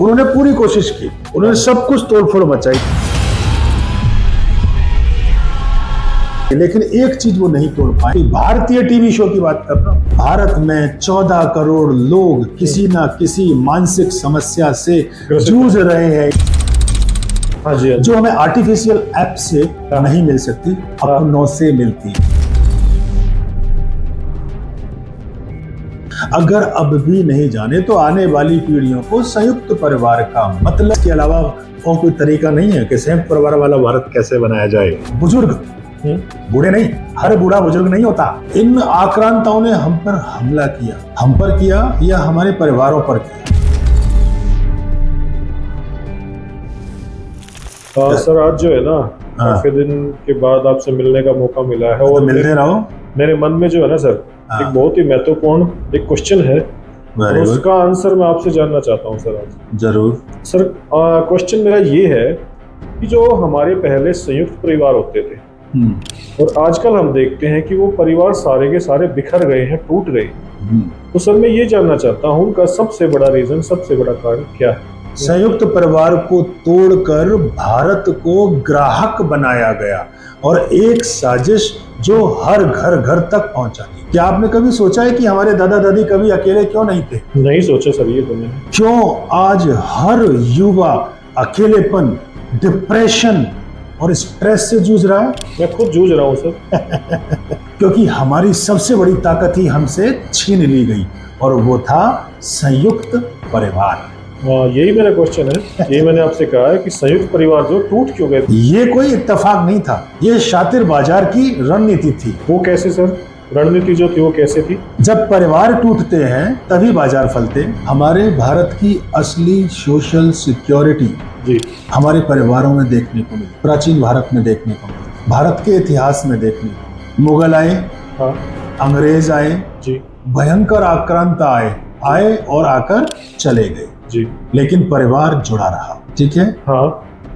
उन्होंने पूरी कोशिश की, उन्होंने सब कुछ तोड़फोड़ मचाई, लेकिन एक चीज वो नहीं तोड़ पाए। भारतीय टीवी शो की बात कर रहा हूं। भारत में 14 करोड़ लोग किसी ना किसी मानसिक समस्या से जूझ रहे हैं, हाँ जी, जो हमें आर्टिफिशियल ऐप से नहीं मिल सकती, अपनों से मिलती। अगर अब भी नहीं जाने तो आने वाली पीढ़ियों को संयुक्त परिवार का मतलब के अलावा और कोई तरीका नहीं है कि संयुक्त परिवार वाला भारत कैसे बनाया जाए। बुजुर्ग, बूढ़े नहीं, हर बूढ़ा बुजुर्ग नहीं होता। इन आक्रांताओं ने हम पर हमला किया, हम पर किया या हमारे परिवारों पर किया। सर आज जो है ना, काफी दिन के बाद आपसे मिलने का मौका मिला है और मिलते रहो। मेरे मन में जो है ना सर, एक बहुत ही महत्वपूर्ण एक क्वेश्चन है और उसका आंसर मैं आपसे जानना चाहता हूं सर आज। जरूर सर, क्वेश्चन मेरा ये है कि जो हमारे पहले संयुक्त परिवार होते थे और आजकल हम देखते हैं कि वो परिवार सारे के सारे बिखर गए हैं, टूट गए। तो सर मैं ये जानना चाहता हूँ उनका सबसे बड़ा रीजन, सबसे बड़ा कारण क्या है? संयुक्त परिवार को तोड़कर भारत को ग्राहक बनाया गया और एक साजिश जो हर घर घर तक पहुंचा दी। क्या आपने कभी सोचा है कि हमारे दादा दादी कभी अकेले क्यों नहीं थे? नहीं सोचा सर ये तो मैंने। क्यों आज हर युवा अकेलेपन, डिप्रेशन और स्ट्रेस से जूझ रहा है? मैं खुद जूझ रहा हूँ सर। क्योंकि हमारी सबसे बड़ी ताकत ही हमसे छीन ली गई और वो था संयुक्त परिवार। यही मेरा क्वेश्चन है, यही मैंने आपसे कहा है कि संयुक्त परिवार जो टूट क्यों गए? ये कोई इत्तेफाक नहीं था, ये शातिर बाजार की रणनीति थी। वो कैसे सर? रणनीति जो थी वो कैसे थी? जब परिवार टूटते हैं तभी बाजार फलते। हमारे भारत की असली सोशल सिक्योरिटी जी हमारे परिवारों में देखने को मिली, प्राचीन भारत में देखने को मिली, भारत के इतिहास में देखने को। मुगल आए, हाँ, अंग्रेज आए जी, भयंकर आक्रांता आए और आकर चले गए जी, लेकिन परिवार जुड़ा रहा। ठीक है, हाँ,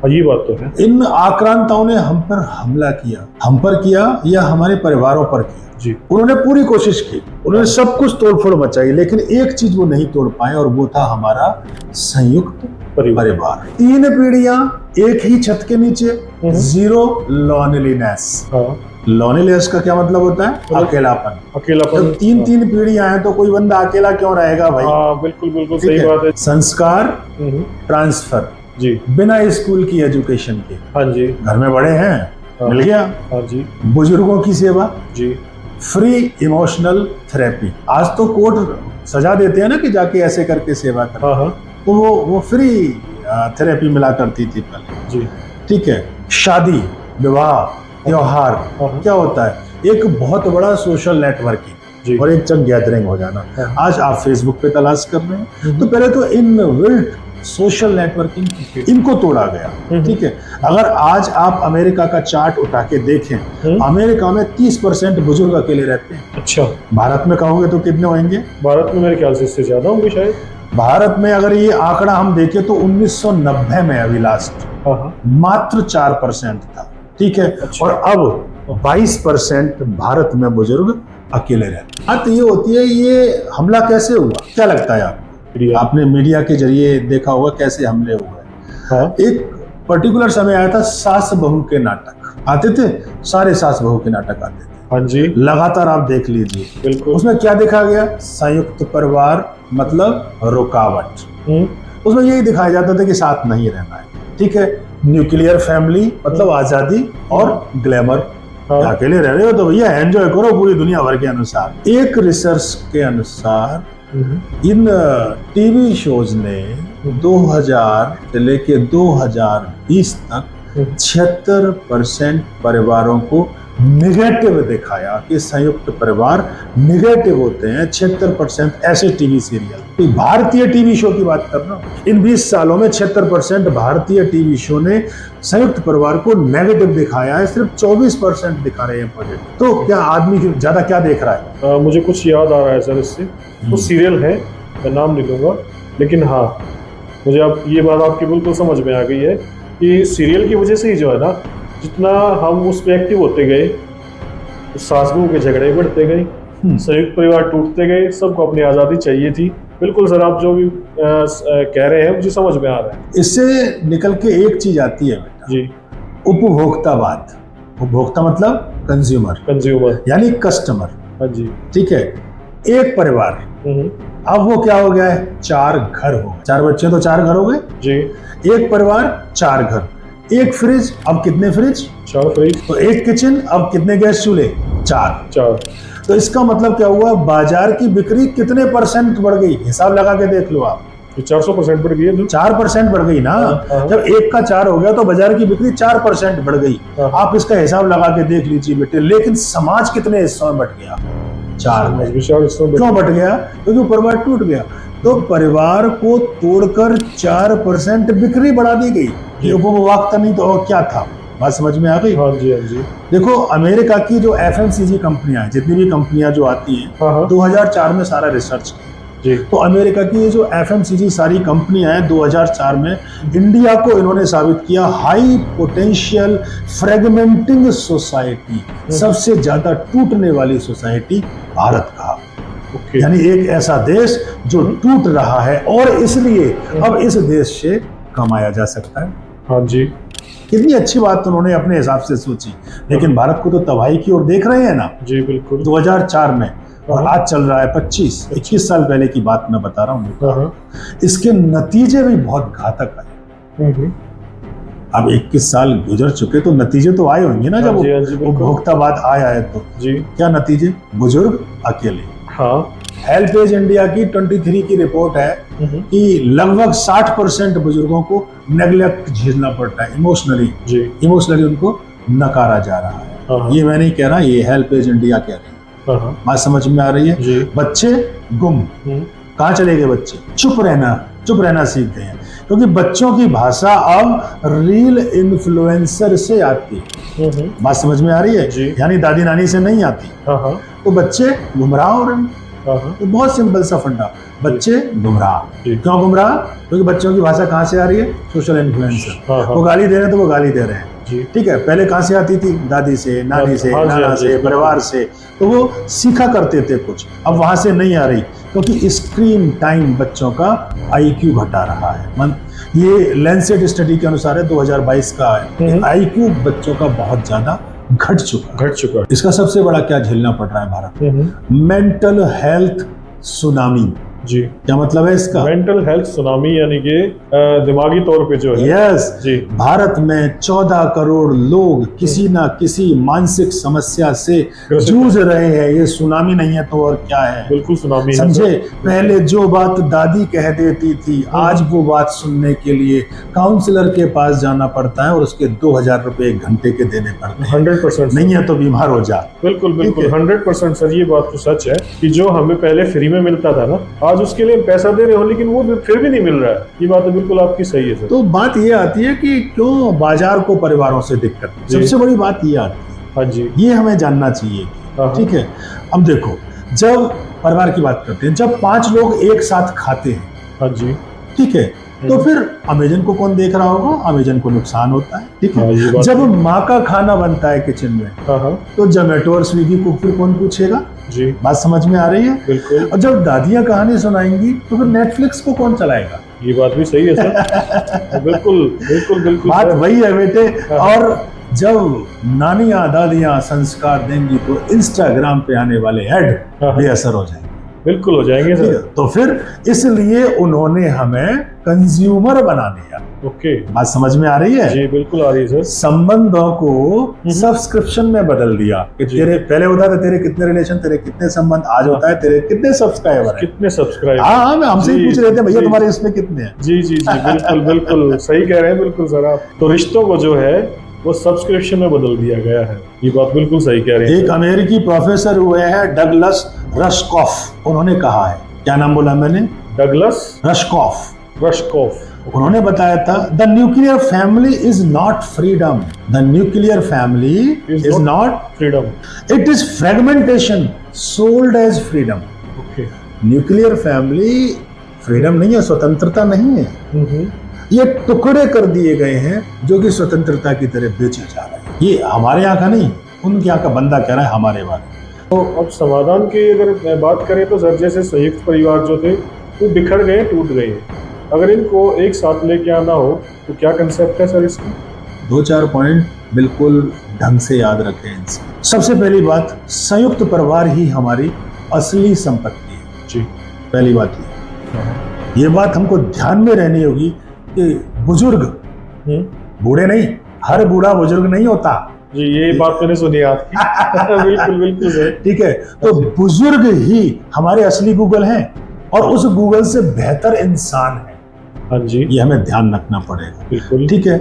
ये बात तो है। इन आक्रांताओं ने हम पर हमला किया, हम पर किया या हमारे परिवारों पर किया जी। उन्होंने पूरी कोशिश की, उन्होंने सब कुछ तोड़फोड़ मचाई, लेकिन एक चीज वो नहीं तोड़ पाए और वो था हमारा संयुक्त परिवार। 3 पीढ़ियां एक ही छत के नीचे, जीरो लॉनलीनेस। लॉनलीनेस का क्या मतलब होता है? अकेलापन। अकेलापन। जब 3 पीढ़ियां हैं तो कोई बंदा अकेला क्यों रहेगा भाई? बिल्कुल बिल्कुल सही बात है। संस्कार ट्रांसफर जी, बिना स्कूल की एजुकेशन के। हाँ जी, घर में बड़े हैं, मिल गया। हाँ जी, बुजुर्गों की सेवा जी, फ्री इमोशनल थेरेपी। आज तो कोर्ट सजा देते हैं ना कि जाके ऐसे करके सेवा कर। हाँ हाँ, तो वो फ्री थेरेपी मिला करती थी पहले। जी, ठीक है, शादी, विवाह, त्योहार क्या होता है? एक बहुत बड़ा सोशल नेटवर्किंग और एक जग गैदरिंग हो जाना। आज आप फेसबुक पे तलाश कर रहे हैं तो पहले तो इन बिल्ट सोशल नेटवर्किंग इनको तोड़ा गया। ठीक है, अगर आज आप अमेरिका का चार्ट उठा के देखें, अमेरिका में 30% बुजुर्ग अकेले रहते हैं। अच्छा, भारत में कहोगे तो कितने होंगे? भारत में मेरे ख्याल से इससे ज्यादा होंगे शायद। भारत में अगर ये आंकड़ा हम देखें तो 1990 में अभी लास्ट मात्र 4% था। ठीक है, और अब 22% भारत में बुजुर्ग अकेले रहते हैं। बात ये होती है, ये हमला कैसे हुआ? क्या लगता है आपको? आपने मीडिया के जरिए देखा होगा कैसे हमले हुए। एक पर्टिकुलर समय आया था, सास बहू के नाटक आते थे, सारे सास बहू के नाटक आते थे। हाँ जी, लगातार आप देख लीजिए। बिल्कुल। उसमें क्या देखा गया? संयुक्त परिवार मतलब रुकावट। उसमें यही दिखाया जाता था कि साथ नहीं रहना है। ठीक है, न्यूक्लियर फैमिली मतलब आजादी और ग्लैमर। अकेले रह रहे हो तो भैया एंजॉय करो पूरी दुनिया भर के अनुसार। एक रिसर्च के अनुसार इन टीवी शोज ने 2000 से लेके 2020 तक 76% परिवारों को निगेटिव दिखाया कि संयुक्त परिवार निगेटिव होते हैं। 76% ऐसे टीवी सीरियल। भारतीय टीवी शो की बात कर रहा हूं, इन 20 सालों में 76% भारतीय टीवी शो ने संयुक्त परिवार को नेगेटिव दिखाया है, सिर्फ 24% दिखा रहे हैं पॉजिटिव। तो क्या आदमी ज्यादा क्या देख रहा है? मुझे कुछ याद आ रहा है सर इससे। तो सीरियल है, मैं नाम नहीं लूंगा, लेकिन हाँ मुझे अब ये बात आपकी बिल्कुल समझ में आ गई है कि सीरियल की वजह से ही जो है ना, जितना हम उसमें एक्टिव होते गए, सास बहू के झगड़े बढ़ते गए, संयुक्त परिवार टूटते गए, सबको अपनी आज़ादी चाहिए थी। बिल्कुल सर, आप जो भी कह रहे हैं मुझे समझ में आ रहा है। इससे निकल के एक चीज आती है बेटा, जी। उपभोक्तावाद। उपभोक्ता मतलब कंज्यूमर, कंज्यूमर, यानी कस्टमर। हाँ जी। ठीक है, एक परिवार, अब वो क्या हो गया है, 4 घर हो गए, 4 बच्चे तो 4 घर हो गए जी। एक परिवार 4 घर, एक फ्रिज, अब कितने फ्रिज, 4 फ्रिज, तो एक किचन, अब कितने गैस चूल्हे, 4। तो इसका मतलब क्या हुआ, बाजार की बिक्री कितने % बढ़ गई, हिसाब लगा के देख लो आप। 400% बढ़ गई है। 4% बढ़ गई ना। जब एक का 4 हो गया तो बाजार की बिक्री 4% बढ़ गई। आप इसका हिसाब लगा के देख लीजिए बेटे। लेकिन समाज कितने हिस्सों में बट गया, 4 में। क्यों बट गया, क्योंकि परिवार टूट गया। तो परिवार को तोड़कर 4% बिक्री बढ़ा दी गई। ये उपभोक्ता नहीं तो और क्या था, बात समझ में आ गई। हाँ जी, हाँ जी। देखो अमेरिका की जो FMCG कंपनियां हैं, जितनी भी कंपनियां जो आती हैं, 2004 में सारा रिसर्च किया। तो अमेरिका की ये जो FMCG सारी कंपनियां हैं 2004 में, इंडिया को इन्होंने साबित किया हाई पोटेंशियल फ्रेगमेंटिंग सोसाइटी, सबसे ज्यादा टूटने वाली सोसाइटी भारत का। यानी एक ऐसा देश जो टूट रहा है और इसलिए अब इस देश से कमाया जा सकता है। हाँ जी, कितनी अच्छी बात उन्होंने अपने हिसाब से सोची। लेकिन भारत को तो तबाही की ओर देख रहे हैं ना। जी बिल्कुल। 2004 में और आज चल रहा है 21 साल पहले की बात मैं बता रहा हूँ। इसके नतीजे भी बहुत घातक आए। अब 21 साल गुजर चुके तो नतीजे तो आए होंगे ना। जब उपभोक्तावाद आया है तो जी क्या नतीजे, बुजुर्ग अकेले। हाँ, हेल्पेज इंडिया की 23 की रिपोर्ट है कि लगभग 60% बुजुर्गों को नेग्लेक्ट झेलना पड़ता है, इमोशनली उनको नकारा जा रहा है। ये मैं नहीं कह रहा, ये हेल्पेज इंडिया कह रही है। बात समझ में आ रही है। बच्चे गुम, कहाँ चले गए बच्चे, चुप रहना सीख गए हैं। क्योंकि बच्चों की भाषा अब रील इन्फ्लुएंसर से आती है। बात समझ में आ रही है, यानी दादी नानी से नहीं आती। तो बच्चे गुमराह हो रहे हैं। तो बहुत सिंपल सा फंडा, बच्चे गुमराह। क्यों गुमराह, क्योंकि बच्चों की भाषा कहाँ से आ रही है, सोशल इन्फ्लुएंसर। वो गाली दे रहे हैं तो वो गाली दे रहे हैं। ठीक है, पहले कहाँ से आती थी, दादी से, नानी से, नाना से, परिवार से। तो वो सीखा करते थे कुछ, अब वहां से नहीं आ रही क्योंकि स्क्रीन टाइम बच्चों का IQ घटा रहा है। ये लैंसेट स्टडी के अनुसार है, 2022 का है। IQ बच्चों का बहुत ज्यादा घट चुका। इसका सबसे बड़ा क्या झेलना पड़ रहा है भारत, मेंटल हेल्थ सुनामी। जी, क्या मतलब है इसका, मेंटल हेल्थ सुनामी, यानी कि दिमागी तौर पे जो है। यस जी, भारत में 14 करोड़ लोग किसी ना किसी मानसिक समस्या से जूझ रहे हैं। ये सुनामी नहीं है तो और क्या है, बिल्कुल सुनामी है। समझे, पहले जो बात दादी कह देती थी, आज वो बात सुनने के लिए काउंसलर के पास जाना पड़ता है और उसके 2000 रुपए एक घंटे के देने पड़ते हैं। 100% नहीं है तो बीमार हो जा। बिल्कुल 100% सर, ये बात तो सच है कि जो हमें पहले फ्री में मिलता था ना, आज उसके लिए पैसा दे रहे हो लेकिन वो फिर भी नहीं मिल रहा है। ये बात तो बिल्कुल आपकी सही है सर। तो बात ये आती है कि क्यों बाजार को परिवारों से दिक्कत, सबसे बड़ी बात ये आती है। हाँ जी, ये हमें जानना चाहिए। ठीक है, अब देखो, जब परिवार की बात करते हैं, जब 5 लोग एक साथ खाते हैं, हाँ जी, ठीक है, तो फिर अमेजन को कौन देख रहा होगा, अमेजन को नुकसान होता है। ठीक है, जब माँ का खाना बनता है किचन में, तो जोमेटो और स्विगी को फिर कौन पूछेगा। जी, बात समझ में आ रही है। बिल्कुल। और जब दादियाँ कहानी सुनाएंगी तो फिर नेटफ्लिक्स को कौन चलाएगा। ये बात भी सही है सर। बिल्कुल बात वही है बेटे। और जब नानियाँ दादियाँ संस्कार देंगी तो इंस्टाग्राम पे आने वाले ऐड बेअसर हो जाएंगे। बिल्कुल हो जाएंगे सर। तो फिर इसलिए उन्होंने हमें कंज्यूमर बना दिया। ओके, बात समझ में आ रही है। जी बिल्कुल आ रही है सर। संबंधों को सब्सक्रिप्शन में बदल दिया कि तेरे पहले होता था तेरे कितने रिलेशन, तेरे कितने संबंध, आज होता है तेरे कितने सब्सक्राइबर है। हाँ, मैं हमसे ही पूछ रहे थे भैया तुम्हारे इसमें कितने हैं। जी बिल्कुल सही कह रहे हैं बिल्कुल सर आप। तो रिश्तों को जो है वो सब्सक्रिप्शन में बदल दिया गया है। ये बात बिल्कुल सही कह रहे हैं। एक अमेरिकी प्रोफेसर हुए हैं डगलस रस्कॉफ, उन्होंने कहा है, क्या नाम बोला मैंने, डगलस रस्कॉफ। उन्होंने बताया था, the nuclear family is not freedom, the nuclear family is not freedom, it is fragmentation sold as freedom. Nuclear family freedom नहीं है, स्वतंत्रता नहीं है। ये टुकड़े कर दिए गए हैं जो कि स्वतंत्रता की तरह बेचे जा रहे हैं। ये हमारे यहाँ का नहीं, उनके यहाँ का बंदा कह रहा है हमारे बारे में। तो अब समाधान की अगर बात करें तो सर, जैसे संयुक्त परिवार जो थे वो बिखर गए, टूट गए हैं। अगर इनको एक साथ लेके आना हो तो क्या कंसेप्ट है सर इसका? 2-4 पॉइंट बिल्कुल ढंग से याद रखें इनसे। सबसे पहली बात, संयुक्त परिवार ही हमारी असली संपत्ति है जी। पहली बात ये बात हमको ध्यान में रहनी होगी कि बुजुर्ग बूढ़े नहीं, हर बूढ़ा बुजुर्ग नहीं होता जी, ये बात मैंने सुनी आपकी। बिल्कुल बिल्कुल सर। ठीक है, तो बुजुर्ग ही हमारे असली गूगल हैं और उस गूगल से बेहतर इंसान है। हाँ जी, ये हमें ध्यान रखना पड़ेगा। बिल्कुल ठीक है।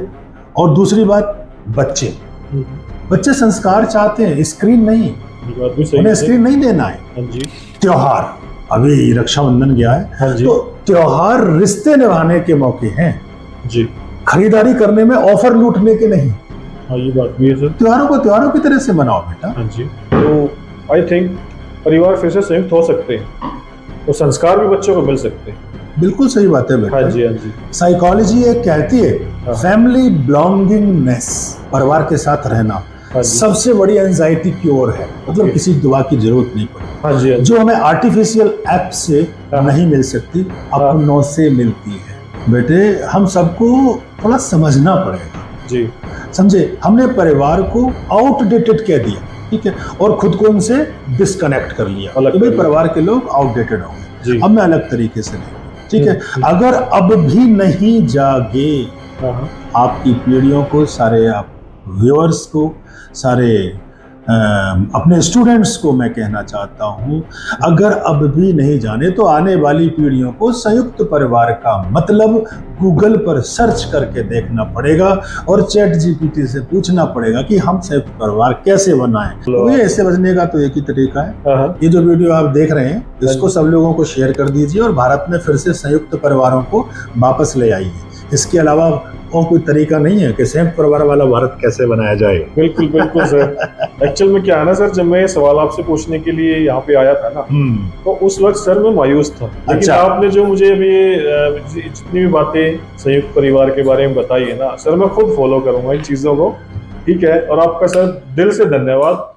और दूसरी बात, बच्चे संस्कार चाहते हैं, स्क्रीन नहीं। बात भी सही उन्हें है। स्क्रीन नहीं देना है। हाँ जी, त्योहार, अभी रक्षाबंधन गया है, हाँ जी, तो त्योहार रिश्ते निभाने के मौके हैं जी, खरीदारी करने में ऑफर लूटने के नहीं। हाँ ये बात भी है सर। त्योहारों को त्योहारों की तरह से मनाओ बेटा। हाँ जी, तो आई थिंक परिवार फिर से संयुक्त हो सकते हैं तो संस्कार भी बच्चों को मिल सकते हैं। बिल्कुल सही बात है बेटा। हाँ जी, हाँ जी, साइकोलॉजी ये कहती है हाँ। फैमिली बिलोंगिंगनेस, परिवार के साथ रहना हाँ जी, सबसे बड़ी एंजाइटी क्योर है। मतलब किसी दुआ की जरूरत नहीं पड़ती, हाँ जी, हाँ जी, जो हमें आर्टिफिशियल ऐप से हाँ। नहीं मिल सकती, अपनों से मिलती है। बेटे हम सबको थोड़ा समझना पड़ेगा। जी, समझे, हमने परिवार को आउटडेटेड कह दिया, ठीक है, और खुद को उनसे डिस्कनेक्ट कर लिया अलग कि कर भाई लिया। परिवार के लोग आउटडेटेड हो जी। गए, अब मैं अलग तरीके से नहीं। ठीक है, अगर अब भी नहीं जागे हाँ, हाँ, आपकी पीढ़ियों को, सारे आप व्यूअर्स को, सारे अपने स्टूडेंट्स को मैं कहना चाहता हूं, अगर अब भी नहीं जाने तो आने वाली पीढ़ियों को संयुक्त परिवार का मतलब गूगल पर सर्च करके देखना पड़ेगा और चैट जीपीटी से पूछना पड़ेगा कि हम संयुक्त परिवार कैसे बनाएं। तो ये इससे बचने का तो एक ही तरीका है, हाँ, ये जो वीडियो आप देख रहे हैं इसको सब लोगों को शेयर कर दीजिए और भारत में फिर से संयुक्त परिवारों को वापस ले आइए। इसके अलावा और कोई तरीका नहीं है कि संयुक्त परिवार वाला भारत कैसे बनाया जाए। बिल्कुल बिल्कुल सर। एक्चुअल में क्या है ना सर, जब मैं ये सवाल आपसे पूछने के लिए यहाँ पे आया था ना, तो उस वक्त सर मैं मायूस था। लेकिन अच्छा। आपने जो मुझे अभी जितनी भी बातें संयुक्त परिवार के बारे में बताई है ना सर, मैं खुद फॉलो करूंगा इन चीजों को। ठीक है, और आपका सर दिल से धन्यवाद